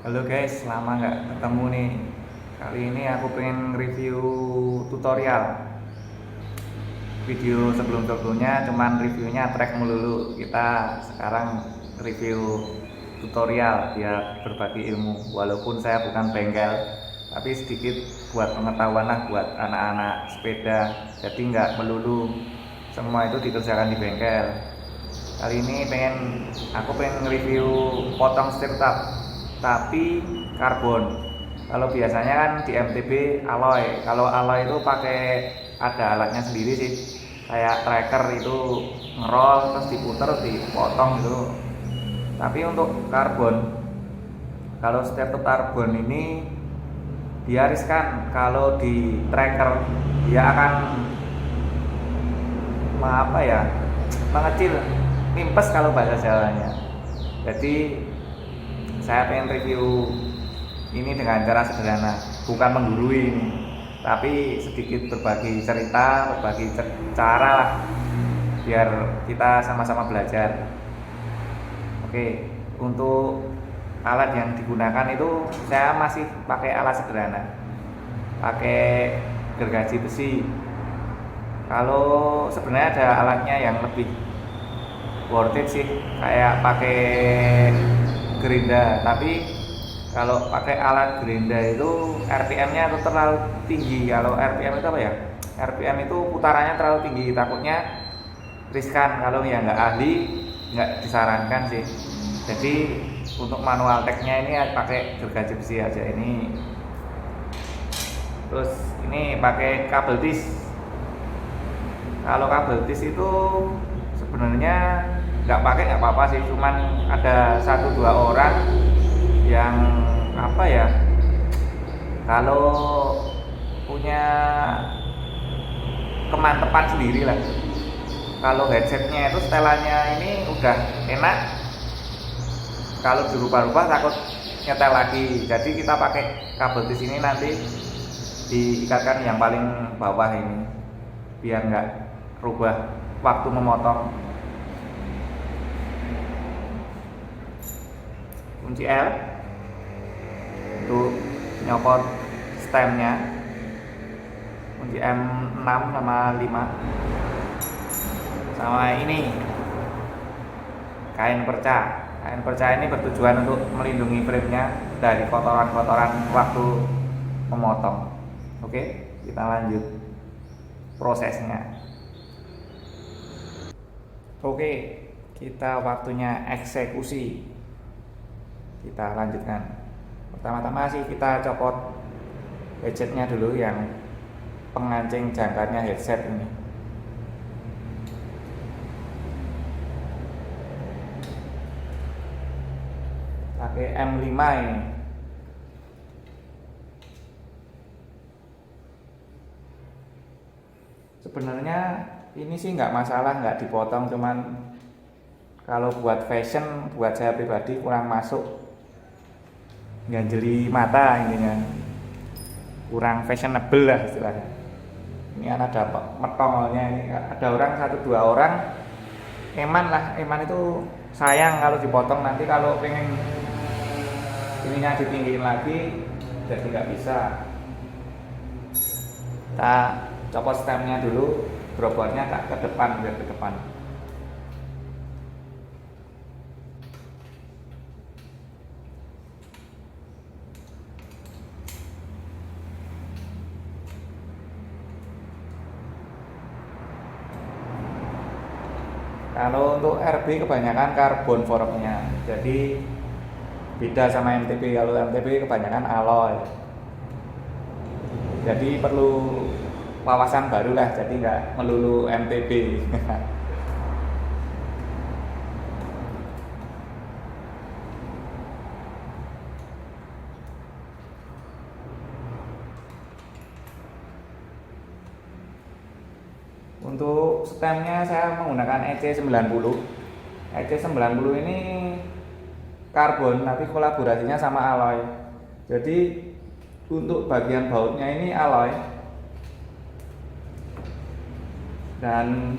Halo guys, lama nggak ketemu nih. Kali ini aku pengen review tutorial. Video sebelum-sebelumnya cuman reviewnya track melulu. Kita sekarang review tutorial biar berbagi ilmu. Walaupun saya bukan bengkel, tapi sedikit buat pengetahuan lah buat anak-anak sepeda. Jadi nggak melulu semua itu dikerjakan di bengkel. Kali ini aku pengen review potong stirrup tapi karbon. Kalau biasanya kan di MTB alloy. Kalau alloy itu pakai ada alatnya sendiri sih. Kayak tracker itu ngerol terus diputer dipotong gitu. Tapi untuk karbon, kalau stirrup karbon ini dia riskan. Kalau di tracker dia akan apa ya? Mengecil, nimpes kalau bahasa Jawanya. Jadi saya pengen review ini dengan cara sederhana, bukan menggurui ini, tapi sedikit berbagi cerita, berbagi cara lah, biar kita sama-sama belajar. Oke, untuk alat yang digunakan itu saya masih pakai alat sederhana, pakai gergaji besi. Kalau sebenarnya ada alatnya yang lebih worth it sih, kayak pakai gerinda, tapi kalau pakai alat gerinda itu RPM-nya itu terlalu tinggi. Kalau RPM itu apa ya? RPM itu putarannya terlalu tinggi, takutnya riskan. Kalau yang nggak ahli nggak disarankan sih. Jadi untuk manual tech-nya ini pakai gergaji besi aja ini. Terus ini pakai kabel tis. Kalau kabel tis itu sebenarnya nggak pakai nggak apa-apa sih, cuman ada 1-2 orang yang apa ya, kalau punya kemantepan sendiri lah. Kalau headsetnya itu setelannya ini udah enak, kalau dirubah-rubah takut nyetel lagi. Jadi kita pakai kabel di sini, nanti diikatkan yang paling bawah ini biar nggak rubah waktu memotong. Kunci L untuk nyopot stemnya, kunci M6 sama 5, sama ini kain perca. Kain perca ini bertujuan untuk melindungi frame-nya dari kotoran-kotoran waktu memotong. Oke, kita lanjut prosesnya. Oke, kita waktunya eksekusi. Kita lanjutkan. Pertama-tama sih kita copot headsetnya dulu, yang pengancing jangkarnya headset ini. Pakai M5 ini. Sebenarnya ini sih nggak masalah, nggak dipotong, cuman kalau buat fashion, buat saya pribadi kurang masuk, ganjeli mata, intinya kurang fashionable lah istilahnya. Ini ada metongolnya, ini ada orang 1-2 orang eman itu sayang kalau dipotong. Nanti kalau pengen ininya ditinggiin lagi jadi nggak bisa. Kita copot stemnya dulu, grobotnya tak ke depan, biar ke depan. Kalau untuk RB kebanyakan karbon forknya, jadi beda sama MTB. Kalau MTB kebanyakan alloy, jadi perlu wawasan baru lah, jadi nggak melulu MTB. Untuk stemnya saya menggunakan EC90. EC90 ini karbon tapi kolaborasinya sama alloy. Jadi untuk bagian bautnya ini alloy, dan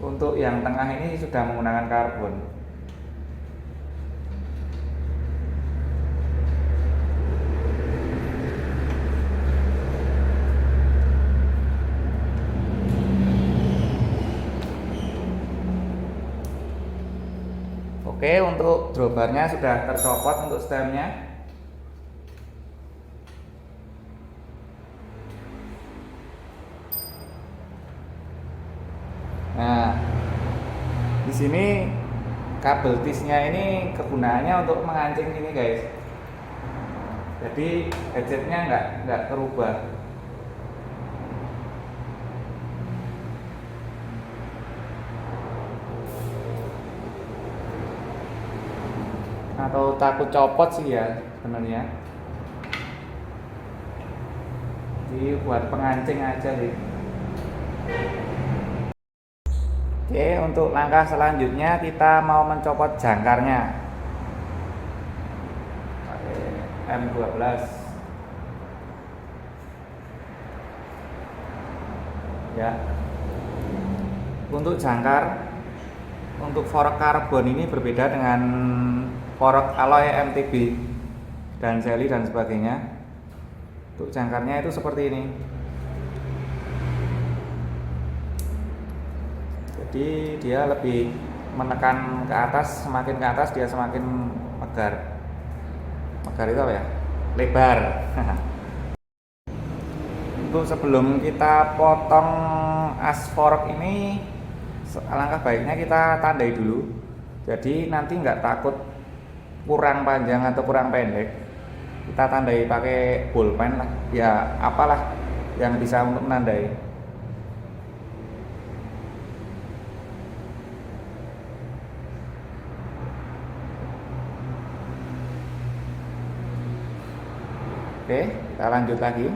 untuk yang tengah ini sudah menggunakan karbon. Oke, untuk drawbarnya sudah tercopot untuk stemnya. Nah, di sini kabel tisnya ini kegunaannya untuk mengancing ini guys. Jadi headsetnya nggak terubah. Atau takut copot sih ya sebenarnya. Jadi buat pengancing aja sih. Oke, untuk langkah selanjutnya kita mau mencopot jangkarnya pakai M12. Ya, untuk jangkar, untuk fork karbon ini berbeda dengan fork alloy MTB dan seli dan sebagainya. Untuk jangkarnya itu seperti ini. Jadi dia lebih menekan ke atas, semakin ke atas dia semakin megar. Megar itu apa ya? Lebar. Untuk sebelum kita potong as fork ini, alangkah baiknya kita tandai dulu. Jadi nanti nggak takut kurang panjang atau kurang pendek, kita tandai pakai bolpen lah, ya apalah yang bisa untuk menandai. Oke, kita lanjut lagi.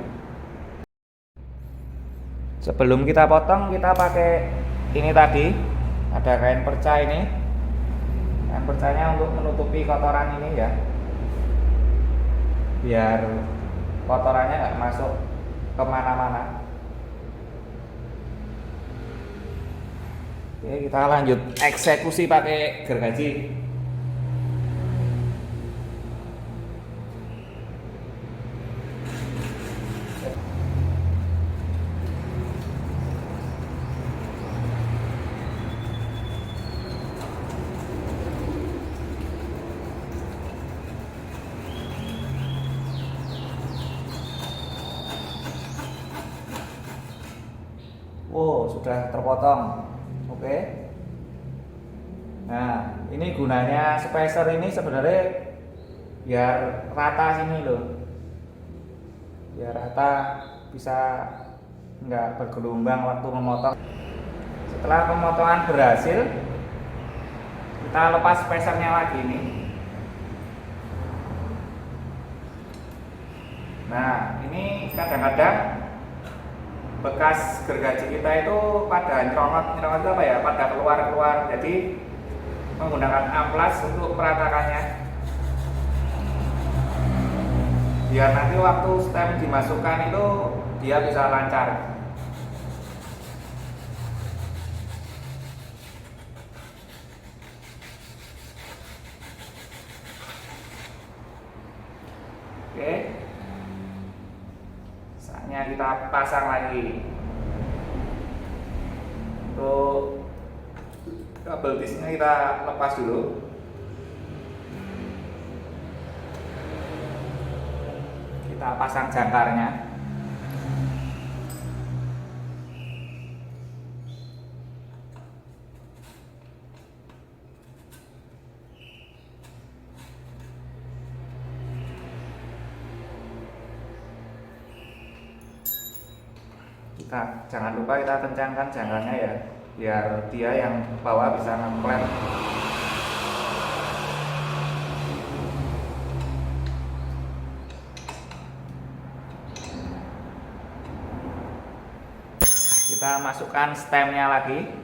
Sebelum kita potong, kita pakai ini tadi, ada kain perca ini. Kain percanya untuk menutupi kotoran ini ya, biar kotorannya nggak masuk kemana-mana. Oke, kita lanjut eksekusi pakai gergaji. Wow, sudah terpotong. Oke. Nah, ini gunanya spacer ini sebenarnya biar rata sini loh. Biar rata, bisa nggak bergelombang waktu memotong. Setelah pemotongan berhasil, kita lepas spacernya lagi nih. Nah, ini kadang-kadang bekas gergaji kita itu pada nyerongot itu apa ya, pada keluar, jadi menggunakan amplas untuk meratakannya biar nanti waktu stem dimasukkan itu dia bisa lancar. Oke, saatnya kita pasang lagi. Untuk kabel disnya kita lepas dulu. Kita pasang jangkarnya. Kita jangan lupa kita kencangkan jangkarnya ya, biar dia yang bawah bisa ngeklem. Kita masukkan stemnya lagi.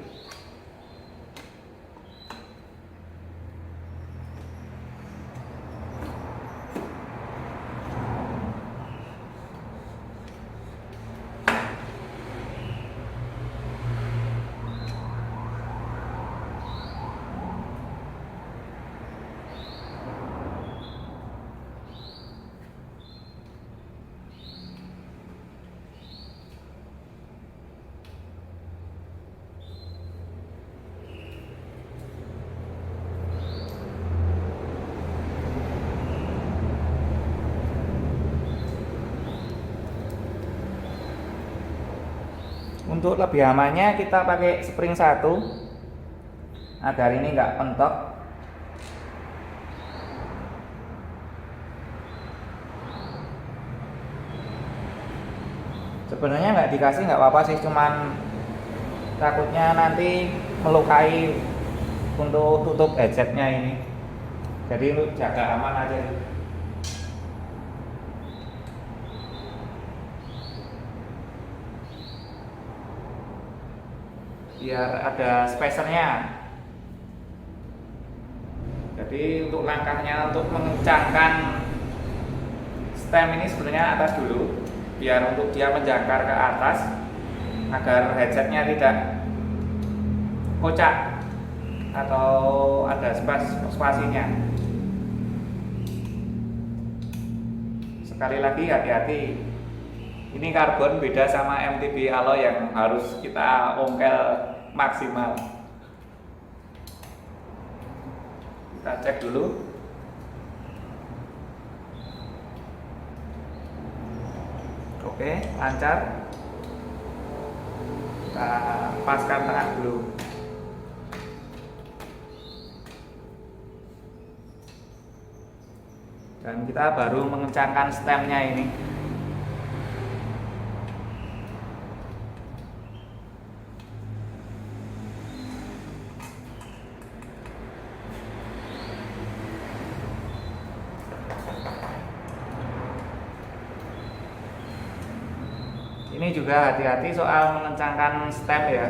Untuk lebih amannya kita pakai spring 1 agar ini nggak pentok. Sebenarnya nggak dikasih nggak apa-apa sih, cuman takutnya nanti melukai untuk tutup headsetnya ini. Jadi lu jaga aman aja. Biar ada spacernya. Jadi untuk langkahnya untuk mengencangkan stem ini sebenarnya atas dulu, biar untuk dia menjangkar ke atas agar headsetnya tidak kocak atau ada spasinya. Sekali lagi hati-hati, ini karbon beda sama MTB alloy yang harus kita ongkel maksimal. Kita cek dulu. Oke, lancar. Kita paskan tengah dulu. Dan kita baru mengencangkan stemnya ini. Ini juga hati-hati soal mengencangkan stem ya.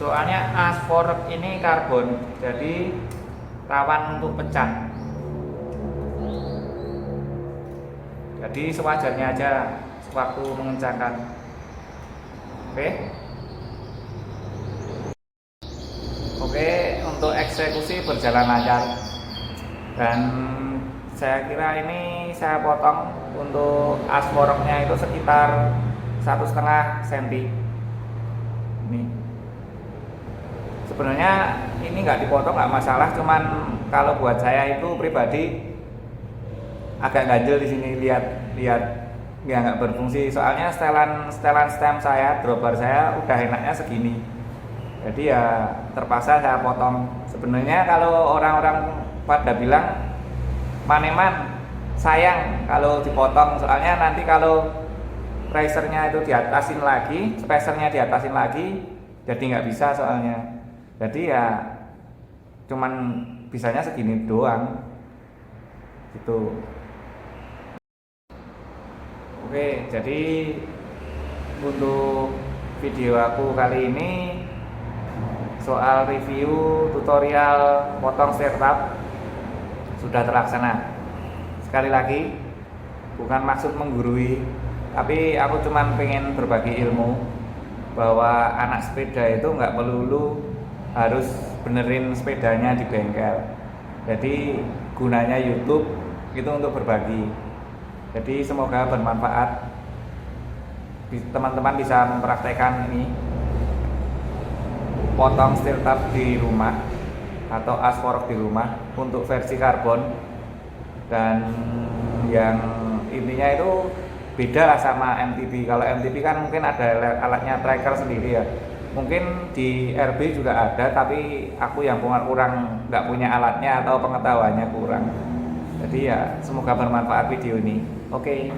Soalnya asfork ini karbon, jadi rawan untuk pecah. Jadi sewajarnya aja waktu mengencangkan. Oke. Oke, untuk eksekusi berjalan lancar. Dan saya kira ini saya potong untuk asforknya itu sekitar 1,5 cm. Ini sebenarnya ini nggak dipotong nggak masalah, cuman kalau buat saya itu pribadi agak ganjel di sini, lihat ya nggak berfungsi. Soalnya setelan stem saya, dropper saya udah enaknya segini, jadi ya terpaksa saya potong. Sebenarnya kalau orang-orang pada bilang maneman sayang kalau dipotong, soalnya nanti kalau risernya itu diatasin lagi, spacernya diatasin lagi, jadi nggak bisa soalnya. Jadi ya cuman bisanya segini doang gitu. Oke, jadi untuk video aku kali ini soal review tutorial potong startup sudah terlaksana. Sekali lagi, bukan maksud menggurui, tapi aku cuman pengen berbagi ilmu bahwa anak sepeda itu nggak melulu harus benerin sepedanya di bengkel. Jadi gunanya YouTube itu untuk berbagi. Jadi semoga bermanfaat. Teman-teman bisa mempraktekkan ini, potong startup di rumah atau asfork di rumah untuk versi karbon. Dan yang intinya itu beda lah sama MTB. Kalau MTB kan mungkin ada alatnya tracker sendiri ya. Mungkin di RB juga ada, tapi aku yang kurang nggak punya alatnya atau pengetahuannya kurang. Jadi ya semoga bermanfaat video ini. Oke.